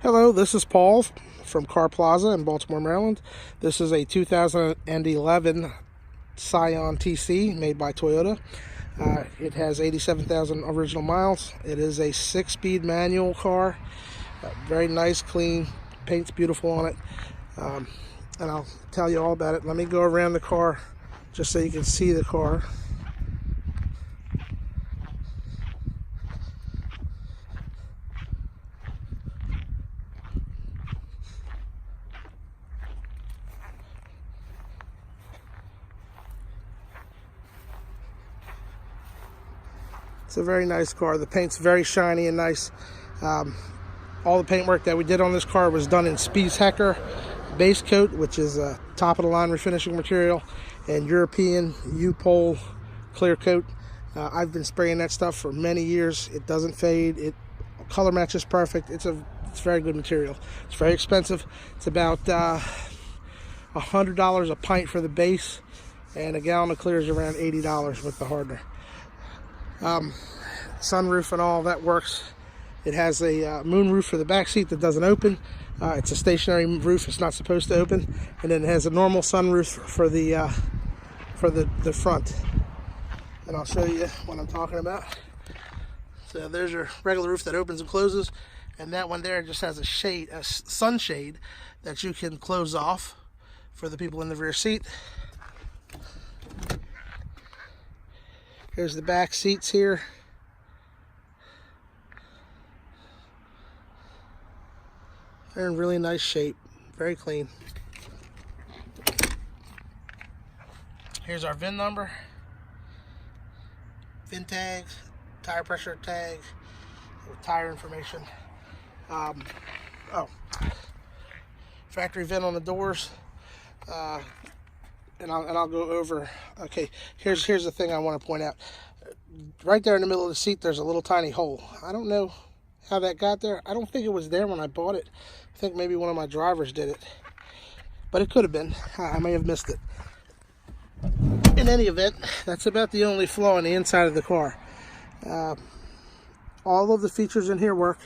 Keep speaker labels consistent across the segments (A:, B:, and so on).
A: Hello, this is Paul from Car Plaza in Baltimore, Maryland. This is a 2011 Scion TC made by Toyota. It has 87,000 original miles. It is a 6-speed manual car. Very nice, clean, paint's beautiful on it. And I'll tell you all about it. Let me go around the car just so you can see the car. It's a very nice car. The paint's very shiny and nice. All the paintwork that we did on this car was done in Spies Hecker base coat, which is a top of the line refinishing material, and European U-Pol clear coat. I've been spraying that stuff for many years. It doesn't fade. It color matches perfect. It's very good material. It's very expensive. It's about $100 a pint for the base, and a gallon of clear is around $80 with the hardener. Sunroof and all that works. It has a moon roof for the back seat that doesn't open. It's a stationary roof. It's not supposed to open. And then it has a normal sunroof for the front. And I'll show you what I'm talking about. So there's your regular roof that opens and closes, and that one there just has a shade, a sunshade that you can close off for the people in the rear seat. Here's the back seats here. They're in really nice shape, very clean. Here's our VIN number, VIN tags, tire pressure tag, with tire information. Factory VIN on the doors. And I'll go over. Okay, here's the thing I want to point out. Right there in the middle of the seat, there's a little tiny hole. I don't know how that got there. I don't think it was there when I bought it. I think maybe one of my drivers did it, but it could have been. I may have missed it. In any event, that's about the only flaw on the inside of the car. All of the features in here work.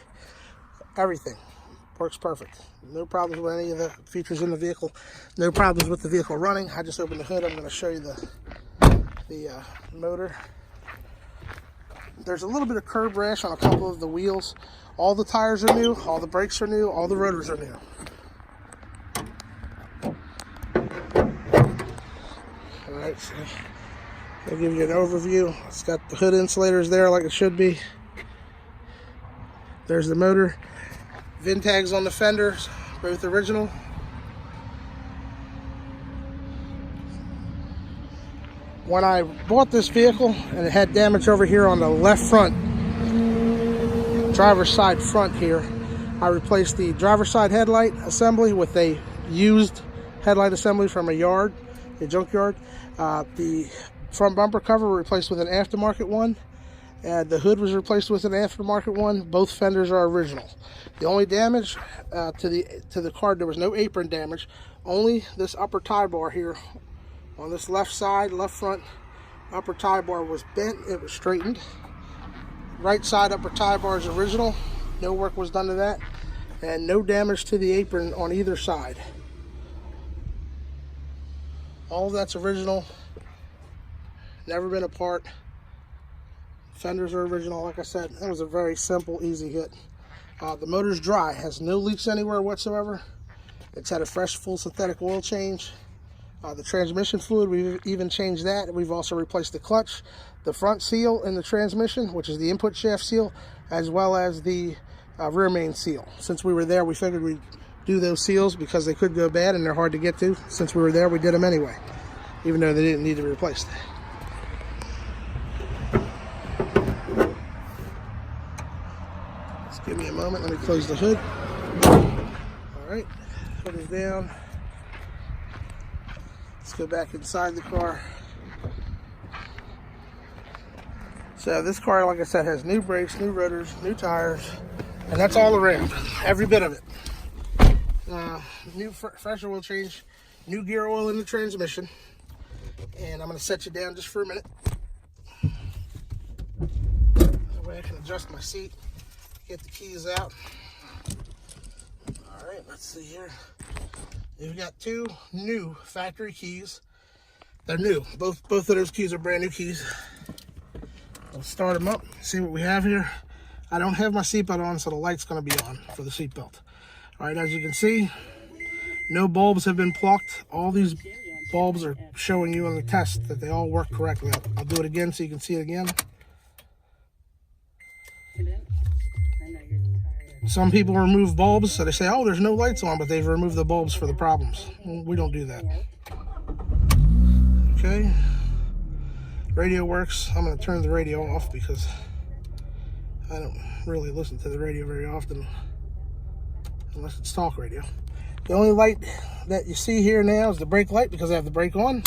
A: Everything works perfect. No problems with any of the features in the vehicle. No problems with the vehicle running. I just opened the hood. I'm going to show you the motor. There's a little bit of curb rash on a couple of the wheels. All the tires are new. All the brakes are new. All the rotors are new. Alright, so I'll give you an overview. It's got the hood insulators there like it should be. There's the motor. VIN tags on the fenders, both original. When I bought this vehicle and it had damage over here on the left front, driver's side front here, I replaced the driver's side headlight assembly with a used headlight assembly from a junkyard. The front bumper cover replaced with an aftermarket one. And the hood was replaced with an aftermarket one. Both fenders are original. The only damage to the car, there was no apron damage. Only this upper tie bar here on this left side, left front upper tie bar was bent. It was straightened. Right side upper tie bar is original. No work was done to that, and no damage to the apron on either side. All of that's original. Never been apart. Fenders are original, like I said. That was a very simple, easy hit. The motor's dry, has no leaks anywhere whatsoever. It's had a fresh, full synthetic oil change. The transmission fluid, we've even changed that. We've also replaced the clutch, the front seal in the transmission, which is the input shaft seal, as well as the rear main seal. Since we were there, we figured we'd do those seals because they could go bad and they're hard to get to. Since we were there, we did them anyway, even though they didn't need to be replaced. Give me a moment, let me close the hood. Alright, hood is down. Let's go back inside the car. So this car, like I said, has new brakes, new rotors, new tires, and that's all around, every bit of it. New fresh oil change, new gear oil in the transmission, and I'm going to set you down just for a minute. That way I can adjust my seat. Get the keys out. let's see here. We've got two new factory keys. They're new. Both of those keys are brand new keys. Let's start them up, see what we have here. I don't have my seatbelt on, so the light's going to be on for the seatbelt. All right, as you can see, no bulbs have been plucked. All these bulbs are showing you on the test that they all work correctly. I'll do it again so you can see it again. Some people remove bulbs, so they say, oh, there's no lights on, but they've removed the bulbs for the problems. We don't do that. Okay. Radio works. I'm going to turn the radio off because I don't really listen to the radio very often unless it's talk radio. The only light that you see here now is the brake light because I have the brake on.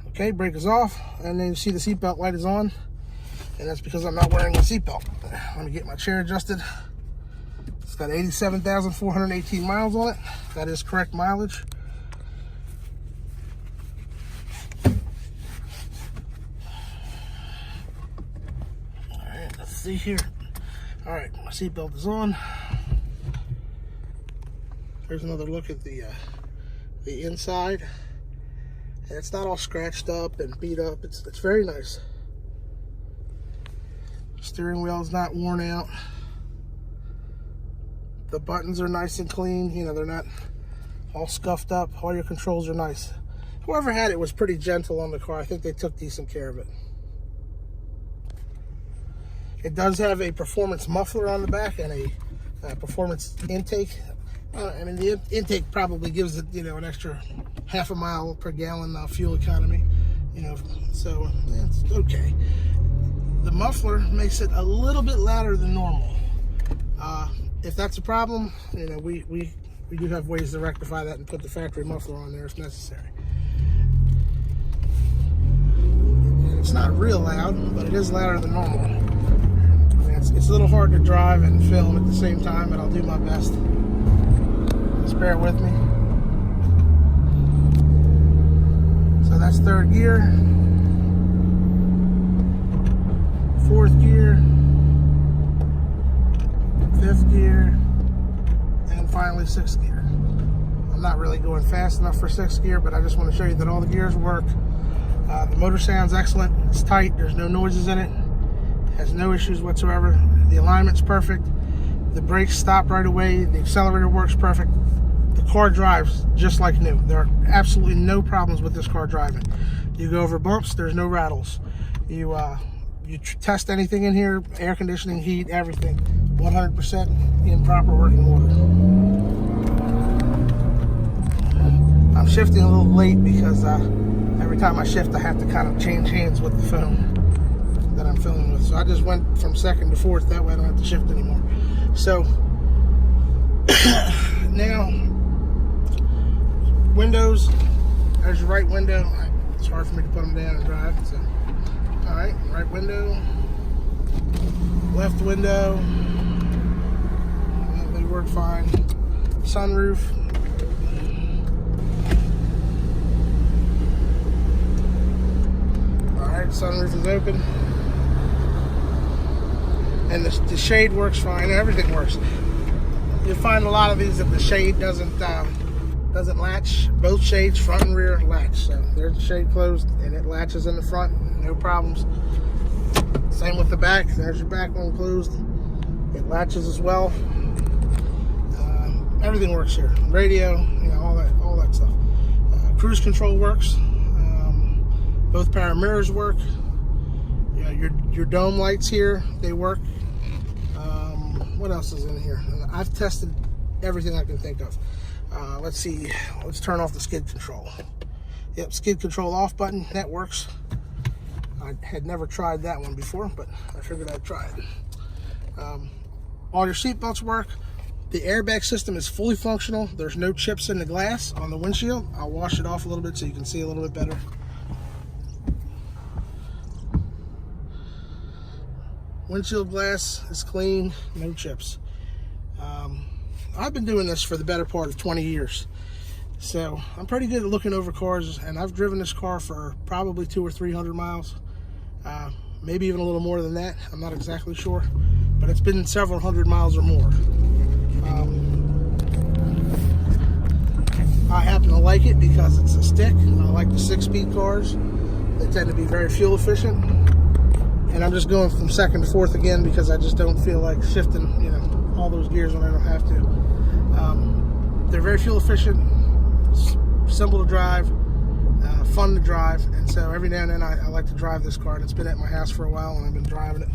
A: Okay, brake is off, and then you see the seatbelt light is on, and that's because I'm not wearing a seatbelt. Let me get my chair adjusted. It's got 87,418 miles on it. That is correct mileage. All right, let's see here. All right, my seatbelt is on. Here's another look at the inside. And it's not all scratched up and beat up. It's very nice. Steering wheel is not worn out. The buttons are nice and clean. You know, they're not all scuffed up. All your controls are nice. Whoever had it was pretty gentle on the car. I think they took decent care of it. It does have a performance muffler on the back and a performance intake. I mean, the intake probably gives it, you know, an extra half a mile per gallon fuel economy, you know, so it's okay. The muffler makes it a little bit louder than normal. If that's a problem, you know, we do have ways to rectify that and put the factory muffler on there if necessary. And it's not real loud, but it is louder than normal. I mean, it's a little hard to drive and film at the same time, but I'll do my best. Just bear with me. So that's third gear, fourth gear, fifth gear, and finally sixth gear. I'm not really going fast enough for sixth gear, but I just want to show you that all the gears work. The motor sounds excellent. It's tight. There's no noises in it. Has no issues whatsoever. The alignment's perfect. The brakes stop right away. The accelerator works perfect. The car drives just like new. There are absolutely no problems with this car driving. You go over bumps, there's no rattles. You test anything in here, air conditioning, heat, everything, 100% in proper working order. I'm shifting a little late because every time I shift, I have to kind of change hands with the phone that I'm filming with. So I just went from second to fourth. That way I don't have to shift anymore. So now, windows, there's your right window. It's hard for me to put them down and drive. So, all right, right window, left window, they work fine. Sunroof. All right, sunroof is open. And the shade works fine. Everything works. You'll find a lot of these that the shade doesn't latch. Both shades, front and rear, latch. So there's the shade closed and it latches in the front. No problems. Same with the back. There's your back one closed. It latches as well. Everything works here. Radio, you know, all that stuff. Cruise control works. Both power mirrors work. Your dome lights here, they work. What else is in here? I've tested everything I can think of. Let's see. Let's turn off the skid control. Yep, skid control off button. That works. I had never tried that one before, but I figured I'd try it. All your seat belts work. The airbag system is fully functional. There's no chips in the glass on the windshield. I'll wash it off a little bit so you can see a little bit better. Windshield glass is clean, no chips. I've been doing this for the better part of 20 years. So I'm pretty good at looking over cars, and I've driven this car for probably 200 or 300 miles. Maybe even a little more than that. I'm not exactly sure, but it's been several hundred miles or more. like it because it's a stick. I like the 6-speed cars. They tend to be very fuel efficient. And I'm just going from second to fourth again because I just don't feel like shifting, you know, all those gears when I don't have to. They're very fuel efficient, simple to drive, fun to drive, and so every now and then I like to drive this car. And it's been at my house for a while, and I've been driving it,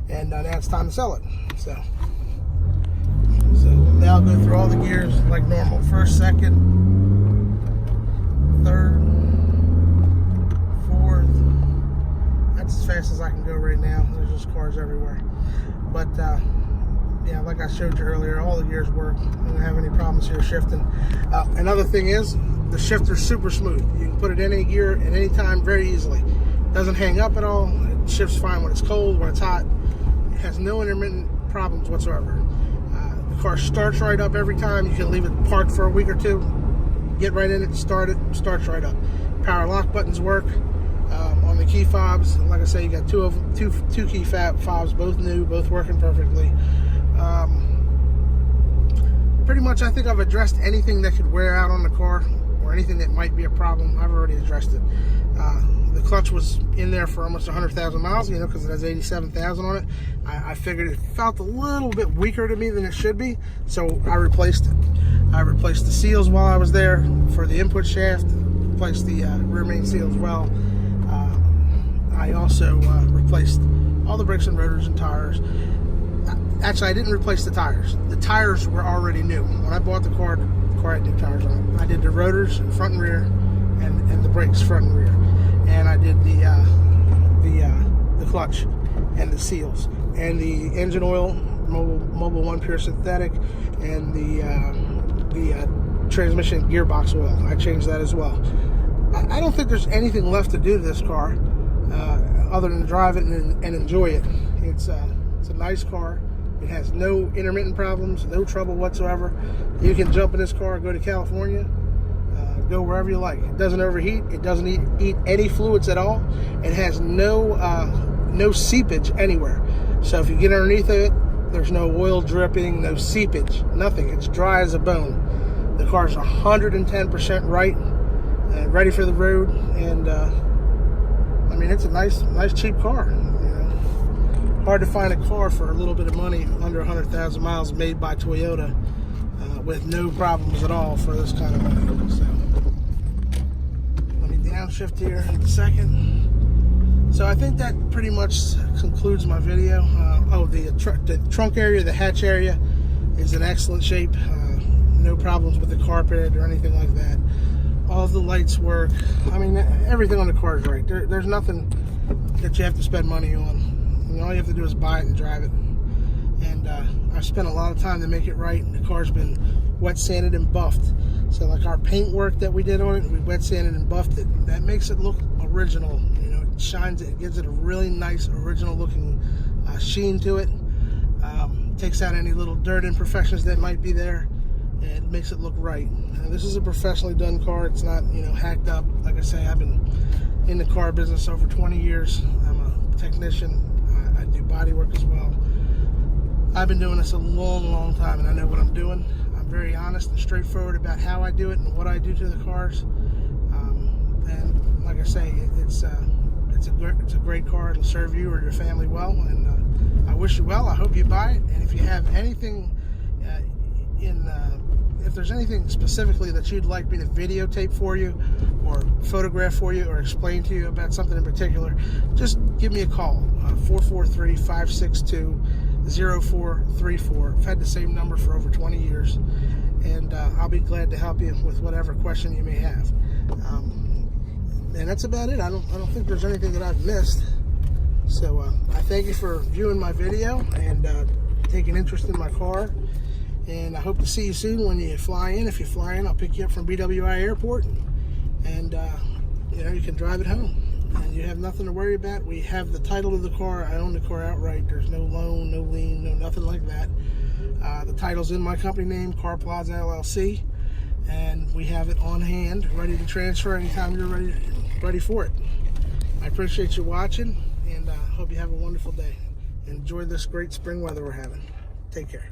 A: and now it's time to sell it. So now I'll go through all the gears like normal: first, second, third, fourth. That's as fast as I can go right now. There's just cars everywhere, but yeah, like I showed you earlier, all the gears work. I don't have any problems here shifting. Another thing is, the shifter's super smooth. You can put it in any gear at any time very easily. It doesn't hang up at all. It shifts fine when it's cold, when it's hot. It has no intermittent problems whatsoever. The car starts right up every time. You can leave it parked for a week or two, get right in it, start it, starts right up. Power lock buttons work. On the key fobs, like I say, you got two key fobs, both new, both working perfectly. Pretty much, I think I've addressed anything that could wear out on the car or anything that might be a problem. I've already addressed it. The clutch was in there for almost 100,000 miles, you know, because it has 87,000 on it. I figured it felt a little bit weaker to me than it should be, so I replaced it. I replaced the seals while I was there for the input shaft, replaced the rear main seal as well. I also replaced all the brakes and rotors and tires. Actually, I didn't replace the tires. The tires were already new. When I bought the car had new tires on it. I did the rotors front and rear, and the brakes front and rear, and I did the clutch and the seals and the engine oil, Mobil 1 Pure Synthetic, and the transmission gearbox oil. I changed that as well. I don't think there's anything left to do to this car other than drive it and enjoy it. It's a nice car. It has no intermittent problems, no trouble whatsoever. You can jump in this car, go to California, go wherever you like. It doesn't overheat. It doesn't eat any fluids at all. It has no seepage anywhere. So if you get underneath it, there's no oil dripping, no seepage, nothing. It's dry as a bone. The car's 110% right, ready for the road, and I mean, it's a nice cheap car. You know, hard to find a car for a little bit of money, under 100,000 miles, made by Toyota, with no problems at all for this kind of money. So let me downshift here in a second. So I think that pretty much concludes my video. The trunk area, the hatch area, is in excellent shape. No problems with the carpet or anything like that. All of the lights work. I mean, everything on the car is right. There's nothing that you have to spend money on. You know, all you have to do is buy it and drive it. And I've spent a lot of time to make it right. The car's been wet sanded and buffed. So like our paint work that we did on it, we wet sanded and buffed it. That makes it look original. You know, it shines it, gives it a really nice original looking sheen to it. Takes out any little dirt imperfections that might be there. It makes it look right. And this is a professionally done car. It's not, you know, hacked up. Like I say, I've been in the car business over 20 years. I'm a technician. I do body work as well. I've been doing this a long time, and I know what I'm doing. I'm very honest and straightforward about how I do it and what I do to the cars. And like I say, it's a great car. It'll serve you or your family well, and I wish you well. I hope you buy it. And if you have anything if there's anything specifically that you'd like me to videotape for you or photograph for you or explain to you about something in particular, just give me a call, 443-562-0434. I've had the same number for over 20 years, and I'll be glad to help you with whatever question you may have. And that's about it. I don't think there's anything that I've missed. So I thank you for viewing my video and taking interest in my car. And I hope to see you soon when you fly in. If you fly in, I'll pick you up from BWI Airport, and you know, you can drive it home. And you have nothing to worry about. We have the title of the car. I own the car outright. There's no loan, no lien, no nothing like that. The title's in my company name, Car Plaza LLC, and we have it on hand, ready to transfer anytime you're ready for it. I appreciate you watching, and hope you have a wonderful day. Enjoy this great spring weather we're having. Take care.